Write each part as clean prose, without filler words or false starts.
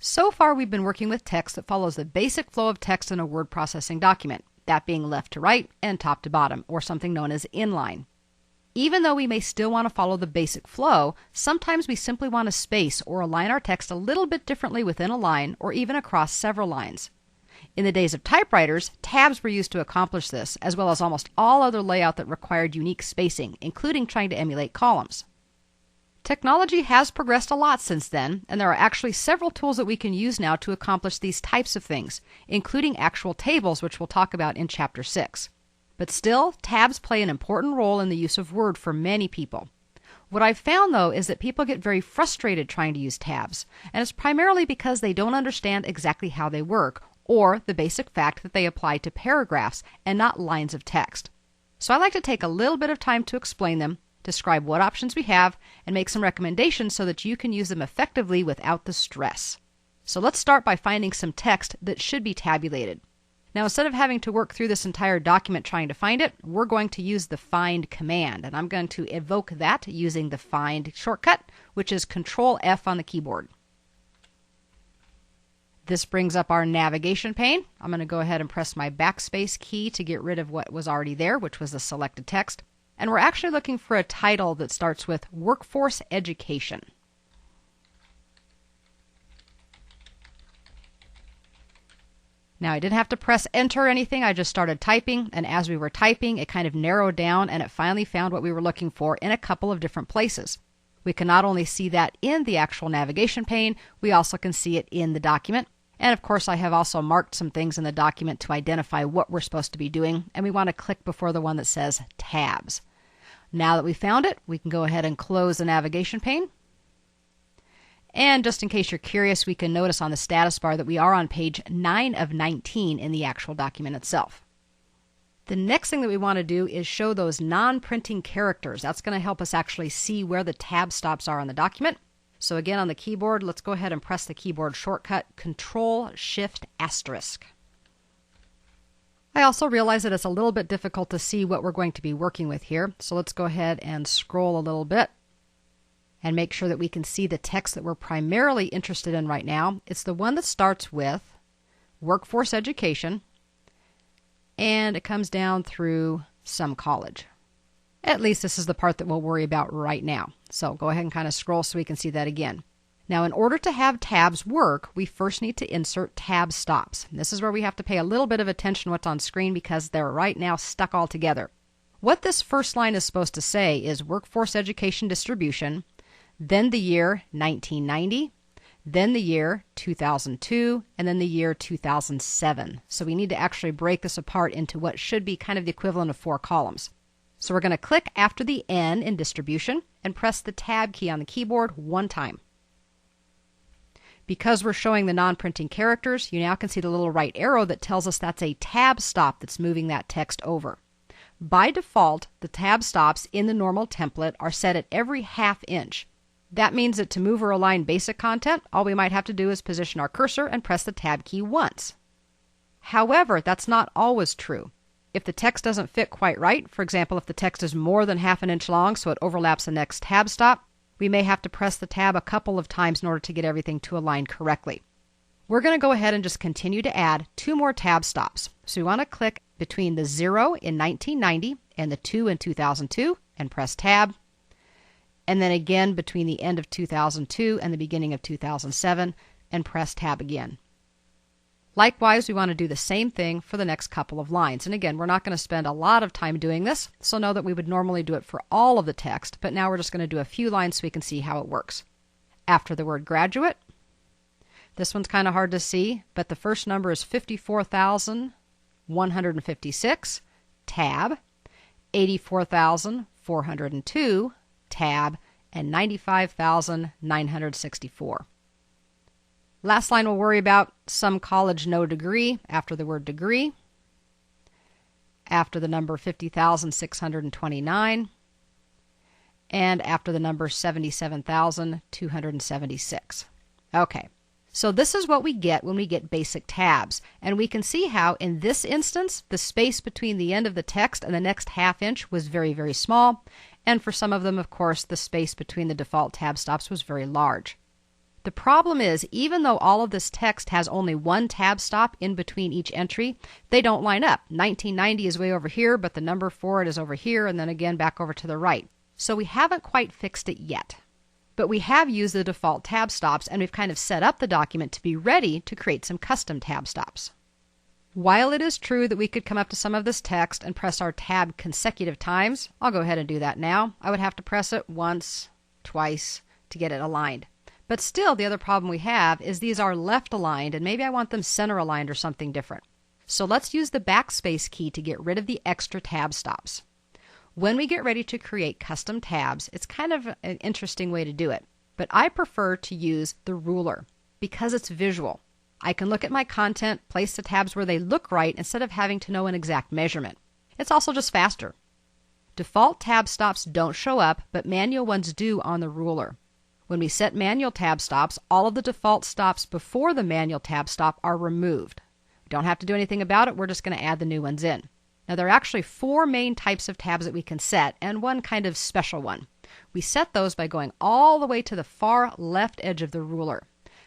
So far, we've been working with text that follows the basic flow of text in a word processing document, that being left to right and top to bottom, or something known as inline. Even though we may still want to follow the basic flow, sometimes we simply want to space or align our text a little bit differently within a line or even across several lines. In the days of typewriters, tabs were used to accomplish this, as well as almost all other layout that required unique spacing, including trying to emulate columns. Technology has progressed a lot since then, and there are actually several tools that we can use now to accomplish these types of things, including actual tables, which we'll talk about in Chapter 6. But still, tabs play an important role in the use of Word for many people. What I've found, though, is that people get very frustrated trying to use tabs, and it's primarily because they don't understand exactly how they work, or the basic fact that they apply to paragraphs and not lines of text. So I like to take a little bit of time to explain them, describe what options we have, and make some recommendations so that you can use them effectively without the stress. So let's start by finding some text that should be tabulated. Now, instead of having to work through this entire document trying to find it, we're going to use the find command, and I'm going to evoke that using the find shortcut, which is Control F on the keyboard. This brings up our navigation pane. I'm going to go ahead and press my backspace key to get rid of what was already there, which was the selected text. And we're actually looking for a title that starts with Workforce Education. Now, I didn't have to press enter or anything. I just started typing, and as we were typing, it kind of narrowed down and it finally found what we were looking for in a couple of different places. We can not only see that in the actual navigation pane, we also can see it in the document. And of course, I have also marked some things in the document to identify what we're supposed to be doing, and we want to click before the one that says tabs. Now that we found it, we can go ahead and close the navigation pane. And just in case you're curious, we can notice on the status bar that we are on page 9 of 19 in the actual document itself. The next thing that we want to do is show those non-printing characters. That's going to help us actually see where the tab stops are on the document. So again, on the keyboard, let's go ahead and press the keyboard shortcut Control-Shift**. I also realize that it's a little bit difficult to see what we're going to be working with here. So let's go ahead and scroll a little bit and make sure that we can see the text that we're primarily interested in right now. It's the one that starts with Workforce Education, and it comes down through some college. At least this is the part that we'll worry about right now. So go ahead and kind of scroll so we can see that again. Now, in order to have tabs work, we first need to insert tab stops. This is where we have to pay a little bit of attention to what's on screen because they're right now stuck all together. What this first line is supposed to say is Workforce Education Distribution, then the year 1990, then the year 2002, and then the year 2007. So we need to actually break this apart into what should be kind of the equivalent of 4 columns. So we're going to click after the N in distribution and press the tab key on the keyboard one time. Because we're showing the non-printing characters, you now can see the little right arrow that tells us that's a tab stop that's moving that text over. By default, the tab stops in the normal template are set at every ½ inch. That means that to move or align basic content, all we might have to do is position our cursor and press the tab key once. However, that's not always true. If the text doesn't fit quite right, for example, if the text is more than ½ inch long so it overlaps the next tab stop, we may have to press the tab a couple of times in order to get everything to align correctly. We're going to go ahead and just continue to add 2 more tab stops. So we want to click between the 0 in 1990 and the 2 in 2002 and press tab. And then again between the end of 2002 and the beginning of 2007 and press tab again. Likewise, we want to do the same thing for the next couple of lines. And again, we're not going to spend a lot of time doing this, so know that we would normally do it for all of the text, but now we're just going to do a few lines so we can see how it works. After the word graduate, this one's kind of hard to see, but the first number is 54,156, tab, 84,402, tab, and 95,964. Last line we'll worry about, some college, no degree, after the word degree, after the number 50,629, and after the number 77,276. Okay, so this is what we get when we get basic tabs, and we can see how in this instance the space between the end of the text and the next ½ inch was very, very small, and for some of them, of course, the space between the default tab stops was very large. The problem is, even though all of this text has only one tab stop in between each entry, they don't line up. 1990 is way over here, but the number for it is over here, and then again back over to the right. So we haven't quite fixed it yet. But we have used the default tab stops, and we've kind of set up the document to be ready to create some custom tab stops. While it is true that we could come up to some of this text and press our tab consecutive times, I'll go ahead and do that now. I would have to press it once, twice to get it aligned. But still, the other problem we have is these are left aligned, and maybe I want them center aligned or something different. So let's use the backspace key to get rid of the extra tab stops. When we get ready to create custom tabs, it's kind of an interesting way to do it. But I prefer to use the ruler because it's visual. I can look at my content, place the tabs where they look right instead of having to know an exact measurement. It's also just faster. Default tab stops don't show up, but manual ones do on the ruler. When we set manual tab stops, all of the default stops before the manual tab stop are removed. We don't have to do anything about it, we're just going to add the new ones in. Now there are actually 4 main types of tabs that we can set, and one kind of special one. We set those by going all the way to the far left edge of the ruler.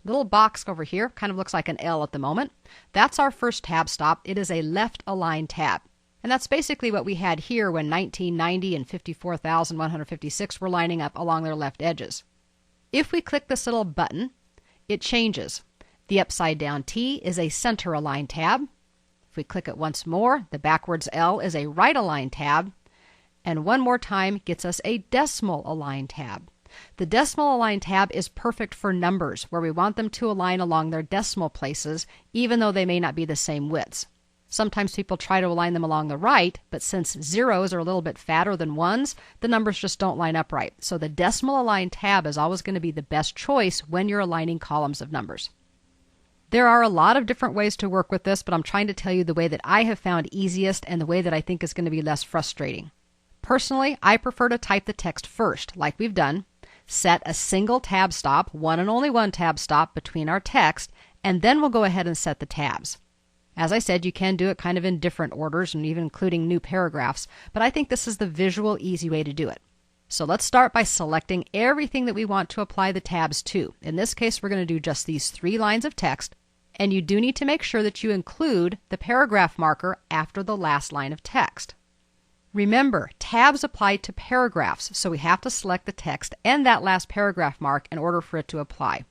Little box over here kind of looks like an L at the moment. That's our first tab stop. It is a left aligned tab. And that's basically what we had here when 1990 and 54,156 were lining up along their left edges. If we click this little button, it changes. The upside down T is a center aligned tab. If we click it once more, the backwards L is a right aligned tab. And one more time gets us a decimal aligned tab. The decimal aligned tab is perfect for numbers where we want them to align along their decimal places, even though they may not be the same widths. Sometimes people try to align them along the right, but since zeros are a little bit fatter than ones, the numbers just don't line up right. So the decimal aligned tab is always going to be the best choice when you're aligning columns of numbers. There are a lot of different ways to work with this, but I'm trying to tell you the way that I have found easiest and the way that I think is going to be less frustrating. Personally, I prefer to type the text first, like we've done, set a single tab stop, one and only one tab stop between our text, and then we'll go ahead and set the tabs. As I said, you can do it kind of in different orders and even including new paragraphs, but I think this is the visual, easy way to do it. So let's start by selecting everything that we want to apply the tabs to. In this case, we're going to do just these 3 lines of text, and you do need to make sure that you include the paragraph marker after the last line of text. Remember, tabs apply to paragraphs, so we have to select the text and that last paragraph mark in order for it to apply.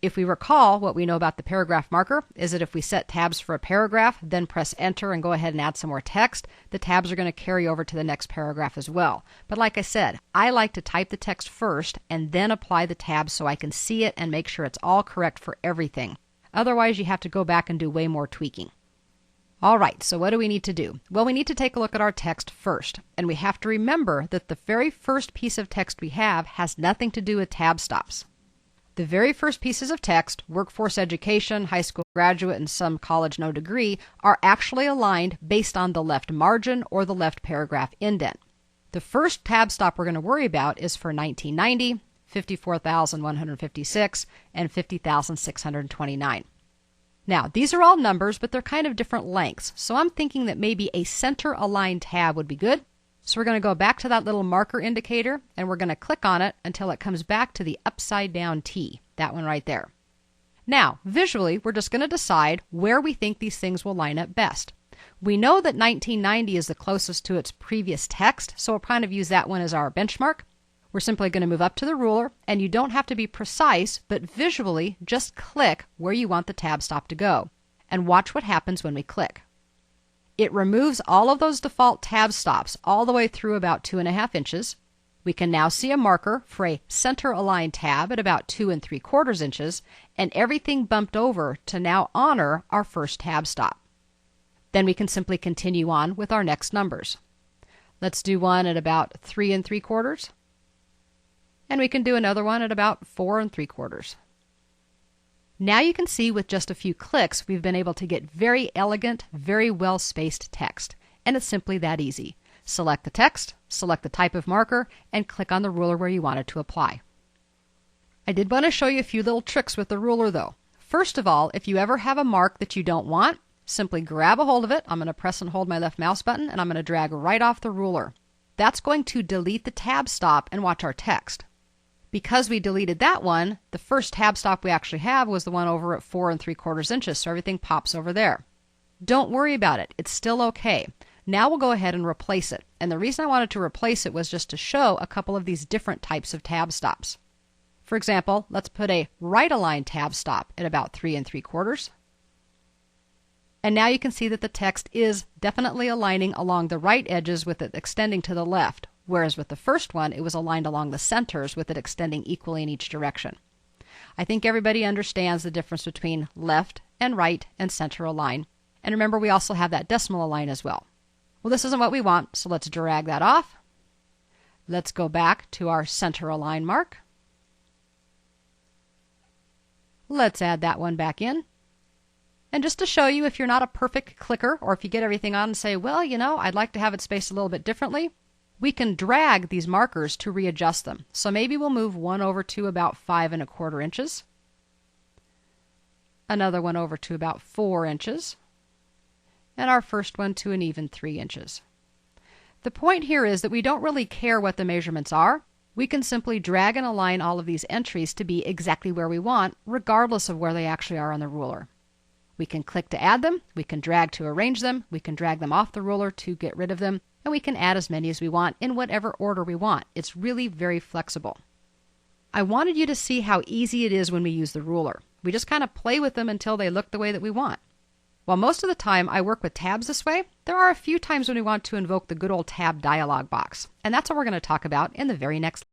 If we recall, what we know about the paragraph marker is that if we set tabs for a paragraph, then press enter and go ahead and add some more text, the tabs are going to carry over to the next paragraph as well. But like I said, I like to type the text first and then apply the tabs so I can see it and make sure it's all correct for everything. Otherwise, you have to go back and do way more tweaking. All right, so what do we need to do? Well, we need to take a look at our text first, and we have to remember that the very first piece of text we have has nothing to do with tab stops. The very first pieces of text, workforce education, high school graduate, and some college no degree, are actually aligned based on the left margin or the left paragraph indent. The first tab stop we're going to worry about is for 1990, 54,156, and 50,629. Now, these are all numbers, but they're kind of different lengths, so I'm thinking that maybe a center aligned tab would be good. So we're going to go back to that little marker indicator, and we're going to click on it until it comes back to the upside down T, that one right there. Now, visually, we're just going to decide where we think these things will line up best. We know that 1990 is the closest to its previous text, so we'll kind of use that one as our benchmark. We're simply going to move up to the ruler, and you don't have to be precise, but visually just click where you want the tab stop to go, and watch what happens when we click. It removes all of those default tab stops all the way through about 2.5 inches. We can now see a marker for a center aligned tab at about 2 3/4 inches, and everything bumped over to now honor our first tab stop. Then we can simply continue on with our next numbers. Let's do one at about 3 3/4. And we can do another one at about 4 3/4. Now you can see with just a few clicks we've been able to get very elegant, very well spaced text. And it's simply that easy. Select the text, select the type of marker, and click on the ruler where you want it to apply. I did want to show you a few little tricks with the ruler though. First of all, if you ever have a mark that you don't want, simply grab a hold of it. I'm going to press and hold my left mouse button, and I'm going to drag right off the ruler. That's going to delete the tab stop and watch our text. Because we deleted that one, the first tab stop we actually have was the one over at 4 3/4 inches, so everything pops over there. Don't worry about it. It's still okay. Now we'll go ahead and replace it. And the reason I wanted to replace it was just to show a couple of these different types of tab stops. For example, let's put a right align tab stop at about 3 3/4. And now you can see that the text is definitely aligning along the right edges with it extending to the left, whereas with the first one, it was aligned along the centers with it extending equally in each direction. I think everybody understands the difference between left and right and center align. And remember, we also have that decimal align as well. Well, this isn't what we want, so let's drag that off. Let's go back to our center align mark. Let's add that one back in. And just to show you, if you're not a perfect clicker, or if you get everything on and say, well, I'd like to have it spaced a little bit differently, we can drag these markers to readjust them. So maybe we'll move one over to about 5 1/4 inches. Another one over to about 4 inches. And our first one to an even 3 inches. The point here is that we don't really care what the measurements are. We can simply drag and align all of these entries to be exactly where we want, regardless of where they actually are on the ruler. We can click to add them, we can drag to arrange them, we can drag them off the ruler to get rid of them, and we can add as many as we want in whatever order we want. It's really very flexible. I wanted you to see how easy it is when we use the ruler. We just kind of play with them until they look the way that we want. While most of the time I work with tabs this way, there are a few times when we want to invoke the good old tab dialog box, and that's what we're going to talk about in the very next